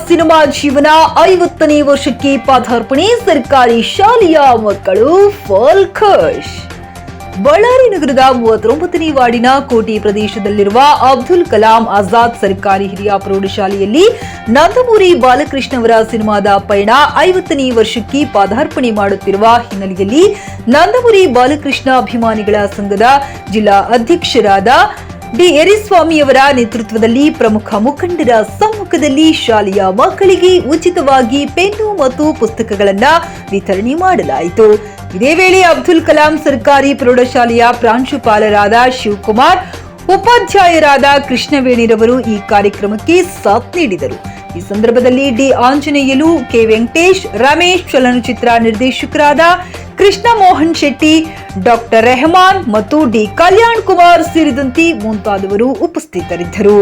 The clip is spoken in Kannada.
ಸಿನಿಮಾ ಜೀವನ 50ನೇ ವರ್ಷಕ್ಕೆ ಪದಾರ್ಪಣೆ. ಸರ್ಕಾರಿ ಶಾಲೆಯ ಮಕ್ಕಳು ಫುಲ್ ಖುಷ್. ಬಳ್ಳಾರಿ ನಗರದ 39ನೇ ವಾರ್ಡಿನ ಕೋಟಿ ಪ್ರದೇಶದಲ್ಲಿರುವ ಅಬ್ದುಲ್ ಕಲಾಂ ಆಜಾದ್ ಸರ್ಕಾರಿ ಹಿರಿಯ ಪ್ರೌಢಶಾಲೆಯಲ್ಲಿ ನಂದಮೂರಿ ಬಾಲಕೃಷ್ಣ ಅವರ ಸಿನಿಮಾದ ಪಯಣ 50ನೇ ವರ್ಷಕ್ಕೆ ಪದಾರ್ಪಣೆ ಮಾಡುತ್ತಿರುವ ಹಿನ್ನೆಲೆಯಲ್ಲಿ ನಂದಮೂರಿ ಬಾಲಕೃಷ್ಣ ಅಭಿಮಾನಿಗಳ ಸಂಘದ ಜಿಲ್ಲಾ ಅಧ್ಯಕ್ಷರಾದ ಡಿ ಯರಿಸ್ವಾಮಿ ಅವರ ನೇತೃತ್ವದಲ್ಲಿ ಪ್ರಮುಖ ಮುಖಂಡರ ಸಮ್ಮುಖದಲ್ಲಿ ಶಾಲೆಯ ಮಕ್ಕಳಿಗೆ ಉಚಿತವಾಗಿ ಪೆನ್ನು ಮತ್ತು ಪುಸ್ತಕಗಳನ್ನು ವಿತರಣೆ ಮಾಡಲಾಯಿತು. ಇದೇ ವೇಳೆ ಅಬ್ದುಲ್ ಕಲಾಂ ಸರ್ಕಾರಿ ಪ್ರೌಢಶಾಲೆಯ ಪ್ರಾಂಶುಪಾಲರಾದ ಶಿವಕುಮಾರ್, ಉಪಾಧ್ಯಾಯರಾದ ಕೃಷ್ಣವೇಣಿರವರು ಈ ಕಾರ್ಯಕ್ರಮಕ್ಕೆ ಸಾಥ್ ನೀಡಿದರು. ಈ ಸಂದರ್ಭದಲ್ಲಿ ಡಿ ಆಂಜನೇಯಲು, ಕೆ ವೆಂಕಟೇಶ್, ರಮೇಶ್, ಚಲನಚಿತ್ರ ನಿರ್ದೇಶಕರಾದ ಕೃಷ್ಣ ಮೋಹನ್ ಶೆಟ್ಟಿ, ಡಾಕ್ಟರ್ ರೆಹಮಾನ್ ಮತ್ತು ಡಿ ಕಲ್ಯಾಣ್ ಕುಮಾರ್ ಸೇರಿದಂತೆ ಮುಂತಾದವರು ಉಪಸ್ಥಿತರಿದ್ದರು.